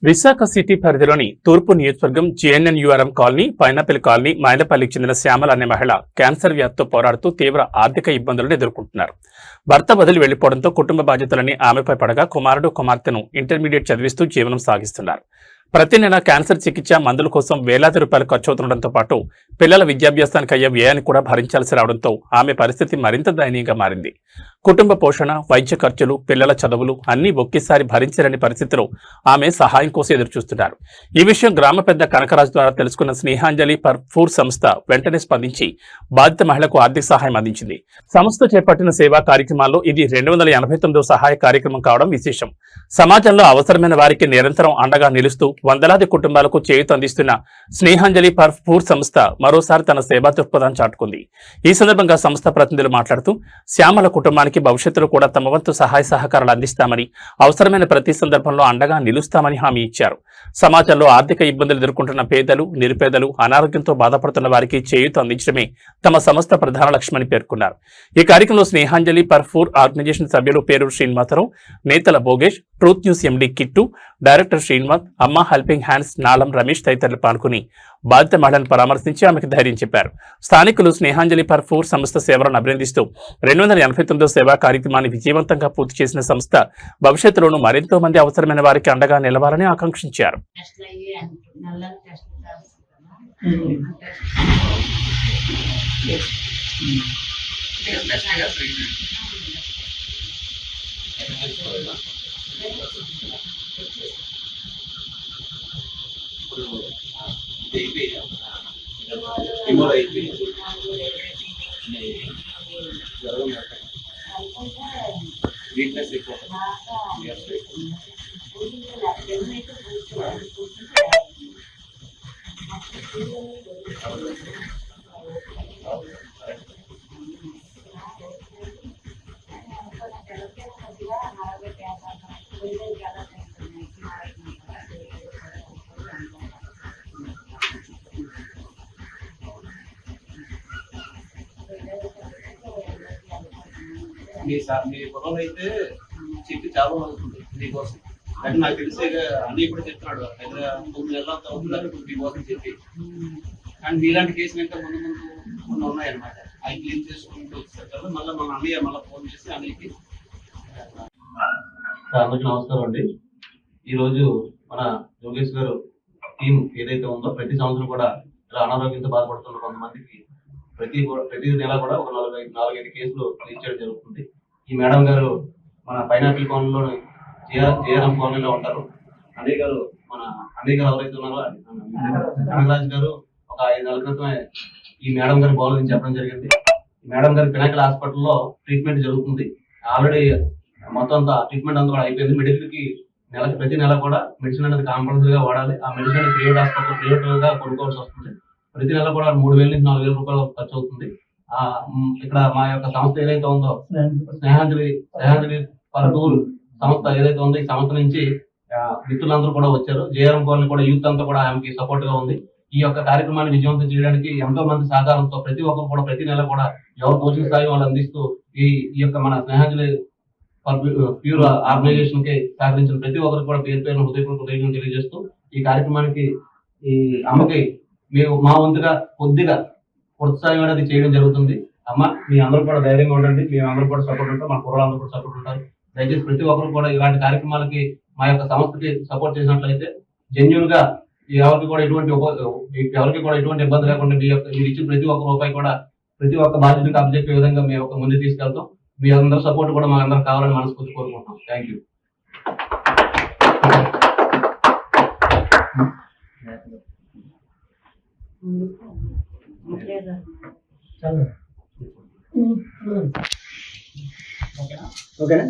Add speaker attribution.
Speaker 1: Visakha city పరిధిలోని తూర్పు నియోజకవర్గం జేఎన్ఎన్యూఆర్ఎం కాలనీ, పైనాపిల్ కాలనీ, మైలపల్లికి చెందిన శ్యామల అనే మహిళ క్యాన్సర్ వ్యాధితో పోరాడుతూ తీవ్ర ఆర్థిక ఇబ్బందులను ఎదుర్కొంటున్నారు. భర్త వదిలి వెళ్లిపోవడంతో కుటుంబ బాధ్యతలన్నీ ఆమెపై పడగా కుమారుడు, కుమార్తెను ఇంటర్మీడియట్ చదివిస్తూ జీవనం సాగిస్తున్నారు. ప్రతి నెల క్యాన్సర్ చికిత్స, మందుల కోసం వేలాది రూపాయలు ఖర్చవుతుండటంతో పాటు పిల్లల విద్యాభ్యాసానికి అయ్యే వ్యయాన్ని కూడా భరించాల్సి రావడంతో ఆమె పరిస్థితి మరింత దయనీయంగా మారింది. కుటుంబ పోషణ, వైద్య ఖర్చులు, పిల్లల చదువులు అన్నీ ఒకేసారి భరించలేని పరిస్థితిలో ఆమె సహాయం కోసం ఎదురుచూస్తున్నారు. ఈ విషయం గ్రామ పెద్ద కనకరాజు ద్వారా తెలుసుకున్న స్నేహాంజలి ఫూర్ సంస్థ వెంటనే స్పందించి బాధిత మహిళకు ఆర్థిక సహాయం అందించింది. సంస్థ చేపట్టిన సేవా కార్యక్రమాల్లో ఇది 289వ సహాయ కార్యక్రమం కావడం విశేషం. సమాజంలో అవసరమైన వారికి నిరంతరం అండగా నిలుస్తూ వందలాది కుటుంబాలకు చేయూత అందిస్తున్న స్నేహాంజలి ఫూర్ సంస్థ మరోసారి తన సేవా దృక్పథాన్ని చాటుకుంది. ఈ సందర్భంగా సంస్థ ప్రతినిధులు మాట్లాడుతూ శ్యామల కుటుంబానికి భవిష్యత్తులో కూడా తమ వంతు సహాయ సహకారాలు అందిస్తామని, అవసరమైన ప్రతి సందర్భంలో అండగా నిలుస్తామని హామీ ఇచ్చారు. సమాజంలో ఆర్థిక ఇబ్బందులు ఎదుర్కొంటున్న పేదలు, నిరుపేదలు, అనారోగ్యంతో బాధపడుతున్న వారికి చేయూత అందించడమే తమ సంస్థ ప్రధాన లక్ష్యమని పేర్కొన్నారు. ఈ కార్యక్రమంలో స్నేహాంజలి ఫూర్ ఆర్గనైజేషన్ సభ్యులు Peruru Srinivasarao, Netala Bhogesh, Truth News MD Kittu, director Srinivas, Amma helping hands నాలం రమేష్ తదితరులు పాల్గొని బాధిత మహిళను పరామర్శించి ఆమెకు ధైర్యం చెప్పారు. స్థానికులు స్నేహాంజలి ఫూర్ సంస్థ సేవలను అభినందిస్తూ 289వ సేవా కార్యక్రమాన్ని విజయవంతంగా పూర్తి చేసిన సంస్థ భవిష్యత్తులోనూ మరెంతో మంది అవసరమైన వారికి అండగా నిలవాలని ఆకాంక్షించారు.
Speaker 2: వీక్నెస్ ఎక్కువ మీ పొలంలో అయితే చెప్పి చాలా అవుతుంది మీకోసం. అంటే నాకు తెలిసే అన్నీ కూడా చెప్తున్నాడు దగ్గర 9 నెలల అవుతుంది మీకోసం చెప్పి. అండ్ మీలాంటి కేసులు ఇంకా ముందు ముందు ఉన్నాయన్నమాట. అవి క్లీన్ చేసుకుంటూ వచ్చేసరికి మళ్ళీ మన అన్నయ్య మళ్ళీ ఫోన్ చేసి అన్నయ్యకి. అందరికీ నమస్కారం అండి. ఈరోజు మన యోగేష్ గారు టీం ఏదైతే ఉందో ప్రతి సంవత్సరం కూడా ఇలా అనారోగ్యంతో బాధపడుతున్న కొంతమందికి ప్రతి నెల కూడా ఒక 4-5 కేసులు రిలీజ్ చేయడం జరుగుతుంది. ఈ మేడం గారు మన పైనాపిల్ కాలనీలో జేఆర్ఎం కాలనీలో ఉంటారు. అన్నయ్య గారు ఎవరైతే ఉన్నారో కనకరాజు గారు ఒక 5 నెలల క్రితమే ఈ మేడం గారి బాగుందని చెప్పడం జరిగింది. ఈ మేడం గారి పినాకిల్ హాస్పిటల్లో ట్రీట్మెంట్ జరుగుతుంది. ఆల్రెడీ మొత్తం అంతా ట్రీట్మెంట్ అంతా కూడా అయిపోయింది. మెడికల్ కి ప్రతి నెల కూడా మెడిసిన్ అనేది కాంపల్సరీగా వాడాలి. ఆ మెడిసిన్ ప్రైవేట్ హాస్పిటల్ ప్రైవేట్ గా కొనుక్కోవాల్సి వస్తుంది. ప్రతి నెల కూడా 3,000 నుంచి 4,000 రూపాయలు ఖర్చు అవుతుంది. ఇక్కడ మా యొక్క సంస్థ ఏదైతే ఉందో స్నేహాంజలి ఫూర్ సంస్థ ఏదైతే ఉందో ఈ సంస్థ నుంచి మిత్రులందరూ కూడా వచ్చారు. జేఆర్ఎం కాలనీ కూడా యూత్ అంతా కూడా ఆమెకి సపోర్ట్ గా ఉంది. ఈ యొక్క కార్యక్రమాన్ని విజయవంతం చేయడానికి ఎంతో మంది సహకారంతో ప్రతి ఒక్కరు కూడా ప్రతి నెల కూడా ఎవరు తోచిన స్థాయి వాళ్ళు అందిస్తూ ఈ యొక్క మన స్నేహాంజలి ప్యూర్ ఆర్గనైజేషన్ కి సహకరించిన ప్రతి ఒక్కరికి కూడా పేరు పేరును హృదయపూర్వక తెలియజేస్తూ ఈ కార్యక్రమానికి ఈ అమ్మకి మేము మా వంతుగా కొద్దిగా ప్రోత్సాహం అనేది చేయడం జరుగుతుంది. అమ్మ మీ అందరూ కూడా ధైర్యంగా ఉండండి. మేము అందరూ కూడా సపోర్ట్ ఉంటాం. మన కుర్రాళ్ళందరూ కూడా సపోర్ట్ ఉంటారు. దయచేసి ప్రతి ఒక్కరు కూడా ఇలాంటి కార్యక్రమాలకి మా యొక్క సంస్థకి సపోర్ట్ చేసినట్లయితే జెన్యూన్ గా ఎవరికి కూడా ఎటువంటి ఇబ్బంది లేకుండా మీరు ఇచ్చిన ప్రతి ఒక్క రూపాయి కూడా ప్రతి ఒక్క బాధ్యతకు అబ్జెక్ట్ విధంగా మేము ఒక ముందు తీసుకెళ్తాం. మీ అందరూ సపోర్ట్ కూడా మా అందరూ కావాలని మనస్ఫూర్తి కోరుకుంటున్నాం. Thank you. ఓకేనా?